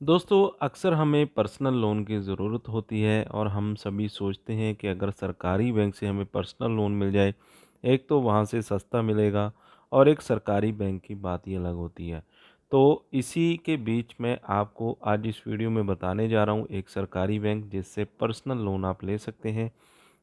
दोस्तों अक्सर हमें पर्सनल लोन की ज़रूरत होती है और हम सभी सोचते हैं कि अगर सरकारी बैंक से हमें पर्सनल लोन मिल जाए, एक तो वहाँ से सस्ता मिलेगा और एक सरकारी बैंक की बात ही अलग होती है। तो इसी के बीच में आपको आज इस वीडियो में बताने जा रहा हूँ एक सरकारी बैंक जिससे पर्सनल लोन आप ले सकते हैं।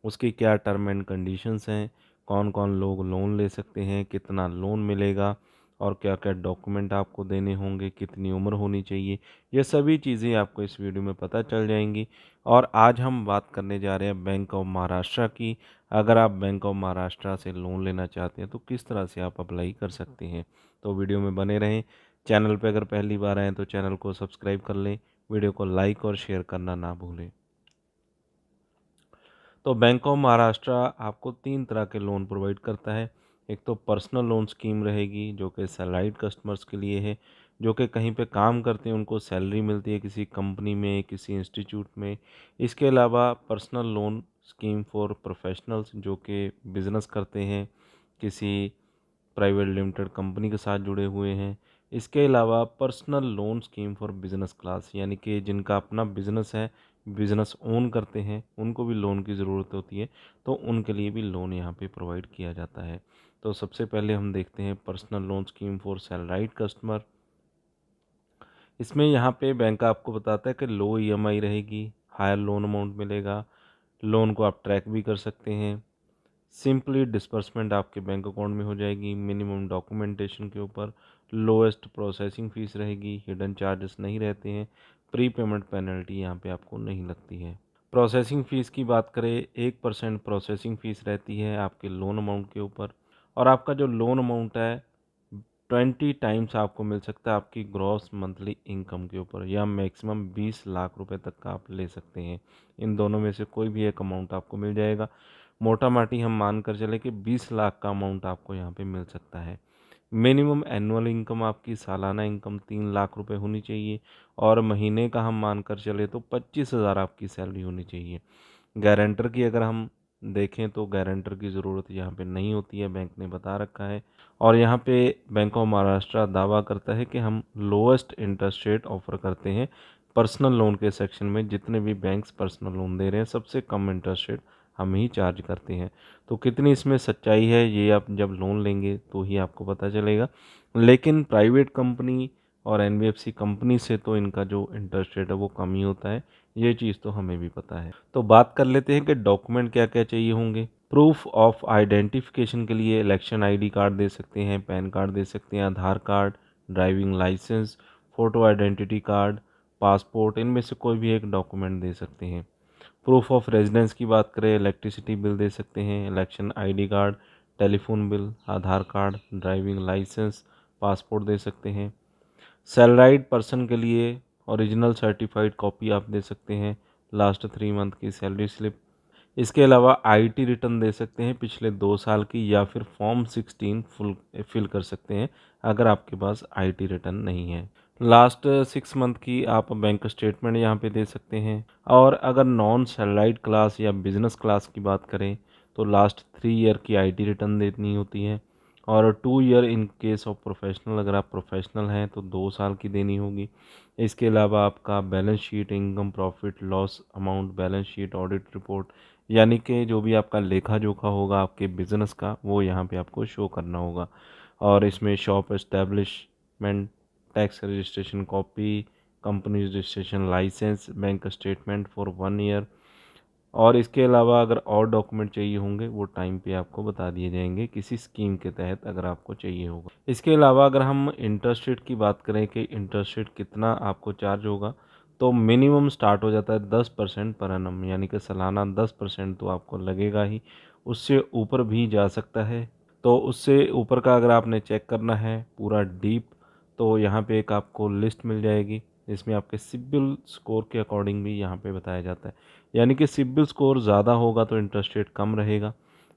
उसकी क्या टर्म एंड कंडीशंस हैं, कौन-कौन लोग लोन ले सकते हैं, कितना लोन मिलेगा और क्या-क्या डॉक्यूमेंट आपको देने होंगे, कितनी उम्र होनी चाहिए, ये सभी चीज़ें आपको इस वीडियो में पता चल जाएँगी। और आज हम बात करने जा रहे हैं बैंक ऑफ महाराष्ट्र की। अगर आप बैंक ऑफ महाराष्ट्र से लोन लेना चाहते हैं, तो किस तरह से आप अप्लाई कर सकते हैं। तो वीडियो में बने रहें। चैनल पे अगर पहली बार आए हैं, तो चैनल को सब्सक्राइब कर लें, वीडियो को लाइक और शेयर करना ना भूलें। तो बैंक ऑफ महाराष्ट्र आपको 3 तरह के लोन प्रोवाइड करता है। एक तो पर्सनल लोन स्कीम रहेगी जो कि सैलरीड कस्टमर्स के लिए है, जो कि कहीं पे काम करते हैं उनको सैलरी मिलती है किसी कंपनी में, किसी इंस्टीट्यूट में। इसके अलावा personal loan scheme for professionals जो कि बिज़नेस करते हैं, किसी प्राइवेट लिमिटेड कंपनी के साथ जुड़े हुए हैं। इसके अलावा personal loan scheme for business class यानी कि जिनका अपना बिज़नेस है, बिज़नेस ओन करते हैं, उनको भी लोन की ज़रूरत होती है, तो उनके लिए भी लोन यहाँ पे प्रोवाइड किया जाता है। तो सबसे पहले हम देखते हैं personal loan scheme for salaried customer. इसमें यहाँ पे बैंक आपको बताता है कि लो ईएमआई रहेगी, हायर लोन अमाउंट मिलेगा, लोन को आप ट्रैक भी कर सकते हैं। सिंपली डिस्बर्समेंट आपके बैंक अकाउंट में हो जाएगी, मिनिमम डॉक्यूमेंटेशन के ऊपर, लोएस्ट प्रोसेसिंग फ़ीस रहेगी, हिडन चार्जेस नहीं रहते हैं, प्री पेमेंट पेनल्टी यहाँ पे आपको नहीं लगती है। प्रोसेसिंग फ़ीस की बात करें, 1% प्रोसेसिंग फ़ीस रहती है आपके लोन अमाउंट के ऊपर और आपका जो लोन अमाउंट है 20 टाइम्स आपको मिल सकता है आपकी ग्रॉस मंथली इनकम के ऊपर, या मैक्सिमम 20 लाख रुपए तक का आप ले सकते हैं। इन दोनों में से कोई भी एक अमाउंट आपको मिल जाएगा। मोटा माटी हम मान कर चले कि 20 लाख का अमाउंट आपको यहाँ पे मिल सकता है। मिनिमम एनुअल इनकम आपकी सालाना इनकम 3 लाख रुपए होनी चाहिए और महीने का हम मान कर चले तो 25,000 आपकी सैलरी होनी चाहिए। गारंटर की अगर हम देखें तो गारंटर की ज़रूरत यहाँ पे नहीं होती है, बैंक ने बता रखा है। और यहाँ पे बैंक ऑफ महाराष्ट्र दावा करता है कि हम लोएस्ट इंटरेस्ट रेट ऑफ़र करते हैं पर्सनल लोन के सेक्शन में। जितने भी बैंक्स पर्सनल लोन दे रहे हैं सबसे कम इंटरेस्ट रेट हम ही चार्ज करते हैं। तो कितनी इसमें सच्चाई है ये आप जब लोन लेंगे तो ही आपको पता चलेगा। लेकिन प्राइवेट कंपनी और एनबीएफसी कंपनी से तो इनका जो इंटरेस्ट रेट है वो कम ही होता है, ये चीज़ तो हमें भी पता है। तो बात कर लेते हैं कि डॉक्यूमेंट क्या क्या चाहिए होंगे। प्रूफ ऑफ आइडेंटिफिकेशन के लिए इलेक्शन आईडी कार्ड दे सकते हैं, पैन कार्ड दे सकते हैं, Aadhaar card, driving licence, photo identity card, passport, इनमें से कोई भी एक डॉक्यूमेंट दे सकते हैं। प्रूफ ऑफ रेजिडेंस की बात करें, इलेक्ट्रिसिटी बिल दे सकते हैं, election ID card, telephone bill, Aadhaar card, driving licence, passport दे सकते हैं। सैलराइड पर्सन के लिए ओरिजिनल सर्टिफाइड कॉपी आप दे सकते हैं, लास्ट 3 मंथ की सैलरी स्लिप। इसके अलावा आईटी रिटर्न दे सकते हैं पिछले 2 साल की, या फिर फॉर्म 16 फिल कर सकते हैं अगर आपके पास आईटी रिटर्न नहीं है। लास्ट 6 मंथ की आप बैंक स्टेटमेंट यहाँ पे दे सकते हैं। और अगर नॉन सैलराइड क्लास या बिजनेस क्लास की बात करें तो लास्ट 3 ईयर की आईटी रिटर्न देनी होती है। और 2 year in case of professional, अगर आप प्रोफेशनल हैं तो 2 साल की देनी होगी। इसके अलावा आपका balance sheet, income profit loss amount balance sheet, audit report, यानी कि जो भी आपका लेखा जोखा होगा आपके बिज़नेस का वो यहाँ पे आपको शो करना होगा। और इसमें shop establishment, tax registration copy, company registration licence, bank statement for 1 year. और इसके अलावा अगर और डॉक्यूमेंट चाहिए होंगे वो टाइम पे आपको बता दिए जाएंगे किसी स्कीम के तहत अगर आपको चाहिए होगा। इसके अलावा अगर हम इंटरेस्ट रेट की बात करें कि इंटरेस्ट रेट कितना आपको चार्ज होगा, तो मिनिमम स्टार्ट हो जाता है 10% पर एनम, यानी कि सालाना 10% तो आपको लगेगा ही। उससे ऊपर भी जा सकता है। तो उससे ऊपर का अगर आपने चेक करना है पूरा डीप, तो यहाँ पे एक आपको लिस्ट मिल जाएगी जिसमें आपके सिबिल स्कोर के अकॉर्डिंग भी यहाँ पे बताया जाता है। यानी कि सिबिल स्कोर ज़्यादा होगा तो इंटरेस्ट रेट कम रहेगा,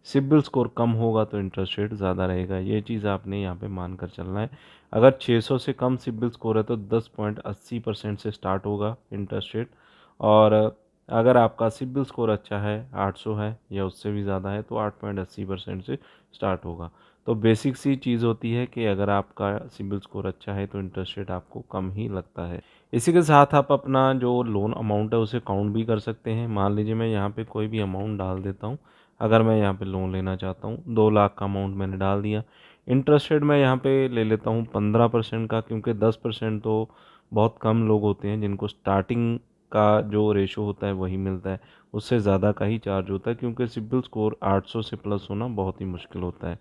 सिबिल स्कोर कम होगा तो इंटरेस्ट रेट ज़्यादा रहेगा। ये चीज़ आपने यहाँ पे मान कर चलना है। अगर 600 से कम सिबिल स्कोर है तो 10.80% से स्टार्ट होगा इंटरेस्ट रेट। और अगर आपका सिबिल स्कोर अच्छा है, 800 है या उससे भी ज़्यादा है, तो 8.80% से स्टार्ट होगा। तो बेसिक सी चीज़ होती है कि अगर आपका सिबिल स्कोर अच्छा है तो इंटरेस्ट रेट आपको कम ही लगता है। इसी के साथ आप अपना जो लोन अमाउंट है उसे काउंट भी कर सकते हैं। मान लीजिए मैं यहाँ पे कोई भी अमाउंट डाल देता हूँ। अगर मैं यहाँ पे लोन लेना चाहता हूँ, 2 लाख का अमाउंट मैंने डाल दिया। इंटरेस्ट रेट मैं यहाँ पे ले लेता हूँ 15% का, क्योंकि 10% तो बहुत कम लोग होते हैं जिनको स्टार्टिंग का जो रेशो होता है वही मिलता है। उससे ज़्यादा का ही चार्ज होता है, क्योंकि सिबिल स्कोर 800 से प्लस होना बहुत ही मुश्किल होता है।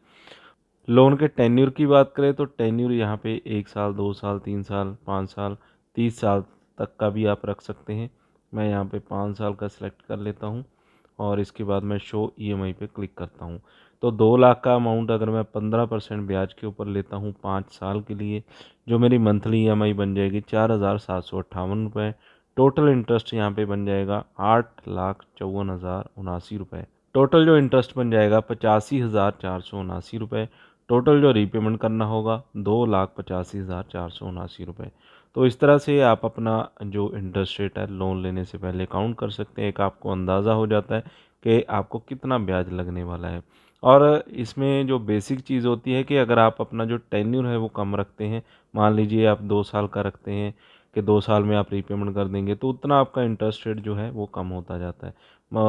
लोन के टेन्योर की बात करें तो टेन्योर यहाँ पे 1 साल, 2 साल, 3 साल, 5 साल, 30 साल तक का भी आप रख सकते हैं। मैं यहाँ पे 5 साल का सिलेक्ट कर लेता हूँ और इसके बाद मैं शो ईएमआई पे क्लिक करता हूँ। तो 2 लाख का अमाउंट अगर मैं 15% ब्याज के ऊपर लेता हूँ 5 साल के लिए, जो मेरी मंथली ईएमआई बन जाएगी 4,758 रुपये। टोटल इंटरेस्ट यहाँ पे बन जाएगा 8,54,079 रुपये। टोटल जो इंटरेस्ट बन जाएगा 85,479 रुपये। टोटल जो रीपेमेंट करना होगा 2,85,479 रुपये। तो इस तरह से आप अपना जो इंटरेस्ट रेट है लोन लेने से पहले काउंट कर सकते हैं। एक आपको अंदाज़ा हो जाता है कि आपको कितना ब्याज लगने वाला है। और इसमें जो बेसिक चीज़ होती है कि अगर आप अपना जो टेन्यूर है वो कम रखते हैं, मान लीजिए आप 2 साल का रखते हैं कि 2 साल में आप रीपेमेंट कर देंगे, तो उतना आपका इंटरेस्ट रेट जो है वो कम होता जाता है।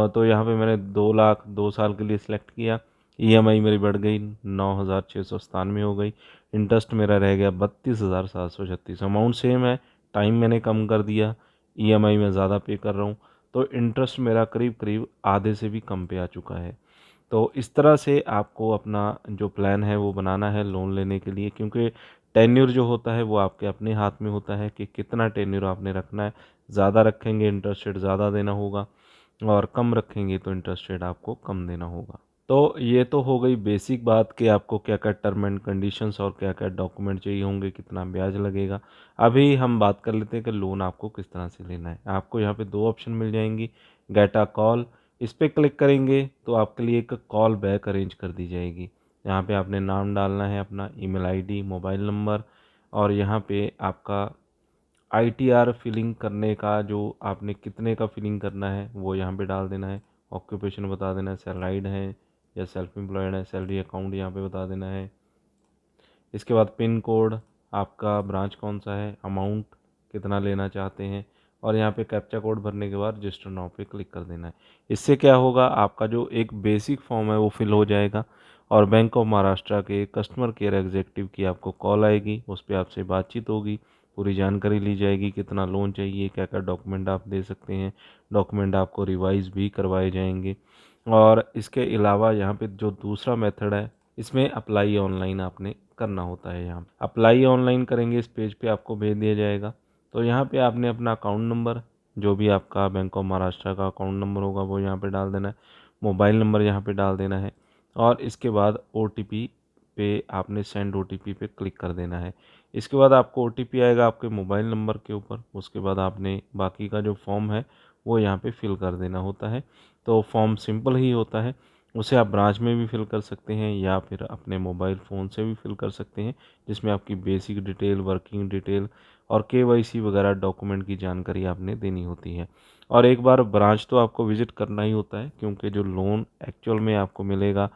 तो यहाँ पे मैंने 2 लाख 2 साल के लिए सिलेक्ट किया। ईएमआई मेरी बढ़ गई 9,697 हो गई। इंटरेस्ट मेरा रह गया 32,736। अमाउंट सेम है, टाइम मैंने कम कर दिया, ईएमआई में ज़्यादा पे कर रहा हूँ, तो इंटरेस्ट मेरा करीब करीब आधे से भी कम पे आ चुका है। तो इस तरह से आपको अपना जो प्लान है वो बनाना है लोन लेने के लिए, क्योंकि टेन्योर जो होता है वो आपके अपने हाथ में होता है कि कितना टेन्योर आपने रखना है। ज़्यादा रखेंगे इंटरेस्ट रेट ज़्यादा देना होगा, और कम रखेंगे तो इंटरेस्ट रेट आपको कम देना होगा। तो ये तो हो गई बेसिक बात कि आपको क्या क्या टर्म एंड कंडीशंस और क्या क्या डॉक्यूमेंट चाहिए होंगे, कितना ब्याज लगेगा। अभी हम बात कर लेते हैं कि लोन आपको किस तरह से लेना है। आपको यहाँ पे 2 ऑप्शन मिल जाएंगी, गेट अ कॉल। इस पर क्लिक करेंगे तो आपके लिए एक कॉल बैक अरेंज कर दी जाएगी। यहाँ पे आपने नाम डालना है, अपना ईमेल आईडी, मोबाइल नंबर, और यहाँ पे आपका आईटीआर फिलिंग करने का, जो आपने कितने का फिलिंग करना है वो यहाँ पे डाल देना है। ऑक्यूपेशन बता देना है, सैलराइड है या सेल्फ एम्प्लॉयड है, सैलरी अकाउंट यहाँ पे बता देना है। इसके बाद पिन कोड, आपका ब्रांच कौन सा है, अमाउंट कितना लेना चाहते हैं, और यहाँ पे कैप्चा कोड भरने के बाद रजिस्टर नाउ पे क्लिक कर देना है। इससे क्या होगा, आपका जो एक बेसिक फॉर्म है वो फिल हो जाएगा और बैंक ऑफ महाराष्ट्र के कस्टमर केयर एग्जीक्यूटिव की आपको कॉल आएगी। उस पर आपसे बातचीत होगी, पूरी जानकारी ली जाएगी, कितना लोन चाहिए, क्या क्या डॉक्यूमेंट आप दे सकते हैं। डॉक्यूमेंट आपको रिवाइज भी करवाए जाएंगे। और इसके अलावा यहाँ पे जो दूसरा मेथड है, इसमें अप्लाई ऑनलाइन आपने करना होता है। यहाँ अप्लाई ऑनलाइन करेंगे, इस पेज पे आपको भेज दिया जाएगा। तो यहाँ पे आपने अपना अकाउंट नंबर, जो भी आपका बैंक ऑफ महाराष्ट्र का अकाउंट नंबर होगा वो यहाँ पे डाल देना है। मोबाइल नंबर यहाँ पे डाल देना है, और इसके बाद ओटीपी पे आपने सेंड ओटीपी पे क्लिक कर देना है। इसके बाद आपको ओटीपी आएगा आपके मोबाइल नंबर के ऊपर। उसके बाद आपने बाकी का जो फॉर्म है वो यहाँ पे फिल कर देना होता है। तो फॉर्म सिंपल ही होता है, उसे आप ब्रांच में भी फिल कर सकते हैं या फिर अपने मोबाइल फ़ोन से भी फिल कर सकते हैं, जिसमें आपकी बेसिक डिटेल, वर्किंग डिटेल और केवाईसी वगैरह डॉक्यूमेंट की जानकारी आपने देनी होती है। और एक बार ब्रांच तो आपको विज़िट करना ही होता है, क्योंकि जो लोन एक्चुअल में आपको मिलेगा,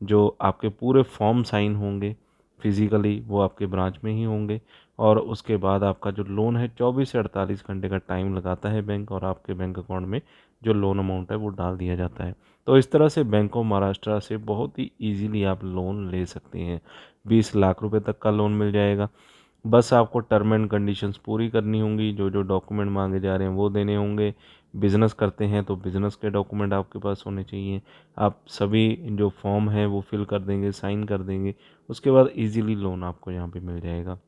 जो आपके पूरे फॉर्म साइन होंगे फिज़िकली वो आपके ब्रांच में ही होंगे। और उसके बाद आपका जो लोन है 24 से 48 घंटे का टाइम लगाता है बैंक, और आपके बैंक अकाउंट में जो लोन अमाउंट है वो डाल दिया जाता है। तो इस तरह से बैंक ऑफ महाराष्ट्र से बहुत ही इजीली आप लोन ले सकते हैं। 20 लाख रुपए तक का लोन मिल जाएगा। बस आपको टर्म एंड कंडीशंस पूरी करनी होंगी, जो जो डॉक्यूमेंट मांगे जा रहे हैं वो देने होंगे। बिज़नेस करते हैं तो बिज़नेस के डॉक्यूमेंट आपके पास होने चाहिए। आप सभी जो फॉर्म है वो फिल कर देंगे, साइन कर देंगे, उसके बाद इजीली लोन आपको यहाँ पे मिल जाएगा।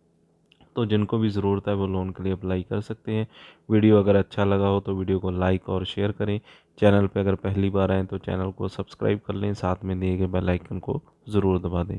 तो जिनको भी ज़रूरत है वो लोन के लिए अप्लाई कर सकते हैं। वीडियो अगर अच्छा लगा हो तो वीडियो को लाइक और शेयर करें। चैनल पे अगर पहली बार आएँ तो चैनल को सब्सक्राइब कर लें, साथ में दिए गए बेल आइकन को ज़रूर दबा दें।